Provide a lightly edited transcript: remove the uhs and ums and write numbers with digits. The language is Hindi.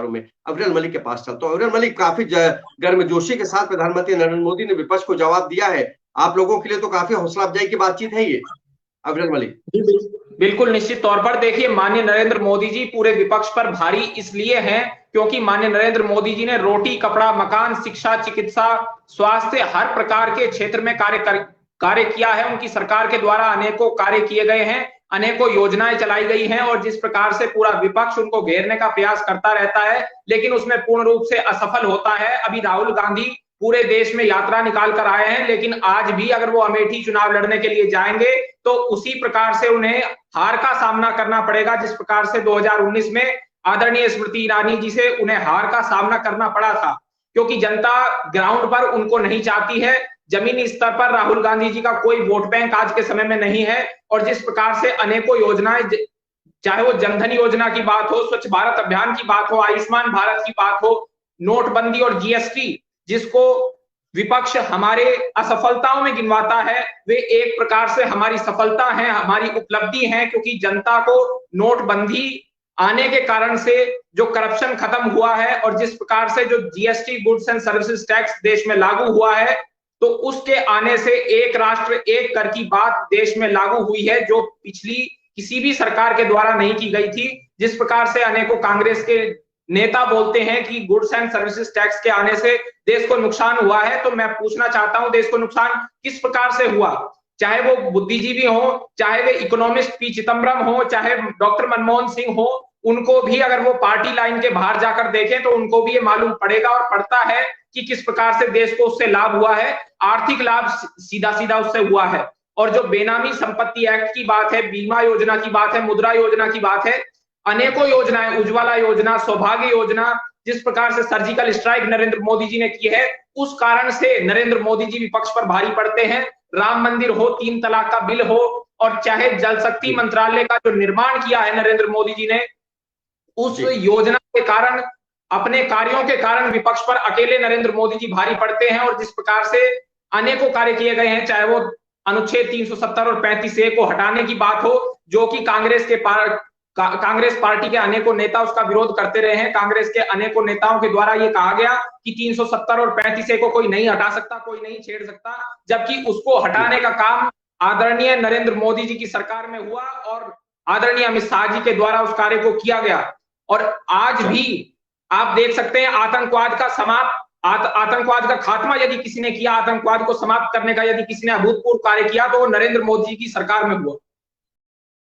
में अविरल मलिक के पास चलता हूं। अविरल मलिक, काफी गर्मजोशी के साथ प्रधानमंत्री नरेंद्र मोदी ने विपक्ष को जवाब दिया है। आप लोगों के लिए तो काफी हौसला अफजाई की बातचीत है ये, अविरल मलिक। बिल्कुल निश्चित तौर पर देखिए, माननीय नरेंद्र मोदी जी पूरे विपक्ष पर भारी इसलिए हैं क्योंकि माननीय नरेंद्र मोदी जी ने रोटी, कपड़ा, मकान, शिक्षा, चिकित्सा, स्वास्थ्य, हर प्रकार के क्षेत्र में कार्य किया है। उनकी सरकार के द्वारा अनेकों कार्य किए गए हैं, अनेकों योजनाएं चलाई गई हैं, और जिस प्रकार से पूरा विपक्ष उनको घेरने का प्रयास करता रहता है लेकिन उसमें पूर्ण रूप से असफल होता है। अभी राहुल गांधी पूरे देश में यात्रा निकाल कर आए हैं, लेकिन आज भी अगर वो अमेठी चुनाव लड़ने के लिए जाएंगे तो उसी प्रकार से उन्हें हार का सामना करना पड़ेगा जिस प्रकार से 2019 में आदरणीय स्मृति ईरानी जी से उन्हें हार का सामना करना पड़ा था, क्योंकि जनता ग्राउंड पर उनको नहीं चाहती है। जमीनी स्तर पर राहुल गांधी जी का कोई वोट बैंक आज के समय में नहीं है, और जिस प्रकार से अनेकों योजनाएं, चाहे वो जनधन योजना की बात हो, स्वच्छ भारत अभियान की बात हो, आयुष्मान भारत की बात हो, नोटबंदी और जीएसटी, जिसको विपक्ष हमारे असफलताओं में गिनवाता है, वे एक प्रकार से हमारी सफलता है, हमारी उपलब्धि है, क्योंकि जनता को नोटबंदी आने के कारण से जो करप्शन खत्म हुआ है और जिस प्रकार से जो GST, goods and services tax देश में लागू हुआ है, तो उसके आने से एक राष्ट्र एक कर की बात देश में लागू हुई है, जो पिछली किसी भी सरकार के द्वारा नहीं की गई थी। जिस प्रकार से अनेकों कांग्रेस के नेता बोलते हैं कि गुड्स एंड सर्विसेज टैक्स के आने से देश को नुकसान हुआ है, तो मैं पूछना चाहता हूं देश को नुकसान किस प्रकार से हुआ। चाहे वो बुद्धिजीवी हो, चाहे वे इकोनॉमिस्ट पी चिदम्बरम हो, चाहे डॉक्टर मनमोहन सिंह हो, उनको भी अगर वो पार्टी लाइन के बाहर जाकर देखें तो उनको भी ये मालूम पड़ेगा और पड़ता है कि किस प्रकार से देश को उससे लाभ हुआ है। आर्थिक लाभ सीधा सीधा उससे हुआ है। और जो बेनामी संपत्ति एक्ट की बात है, बीमा योजना की बात है, मुद्रा योजना की बात है, अनेकों योजनाएं, उज्ज्वला योजना, सौभाग्य योजना, जिस प्रकार से सर्जिकल स्ट्राइक नरेंद्र मोदी जी ने की है, उस कारण से नरेंद्र मोदी जी विपक्ष पर भारी पड़ते हैं। राम मंदिर हो, 3 तलाक का बिल हो, और चाहे जल शक्ति मंत्रालय का जो निर्माण किया है नरेंद्र मोदी जी ने, उस योजना के कारण, अपने कार्यों के कारण विपक्ष पर अकेले नरेंद्र मोदी जी भारी पड़ते हैं। और जिस प्रकार से अनेकों कार्य किए गए हैं, चाहे वो अनुच्छेद 370 और 35A को हटाने की बात हो, जो कि कांग्रेस पार्टी के अनेकों नेता उसका विरोध करते रहे हैं। कांग्रेस के अनेकों नेताओं के द्वारा ये कहा गया कि 370 और 35A को कोई नहीं हटा सकता, कोई नहीं छेड़ सकता, जबकि उसको हटाने का काम आदरणीय नरेंद्र मोदी जी की सरकार में हुआ और आदरणीय अमित शाह जी के द्वारा उस कार्य को किया गया। और आज भी आप देख सकते हैं आतंकवाद का खात्मा यदि किसी ने किया, आतंकवाद को समाप्त करने का यदि किसी ने अभूतपूर्व कार्य किया, तो वो नरेंद्र मोदी जी की सरकार में हुआ।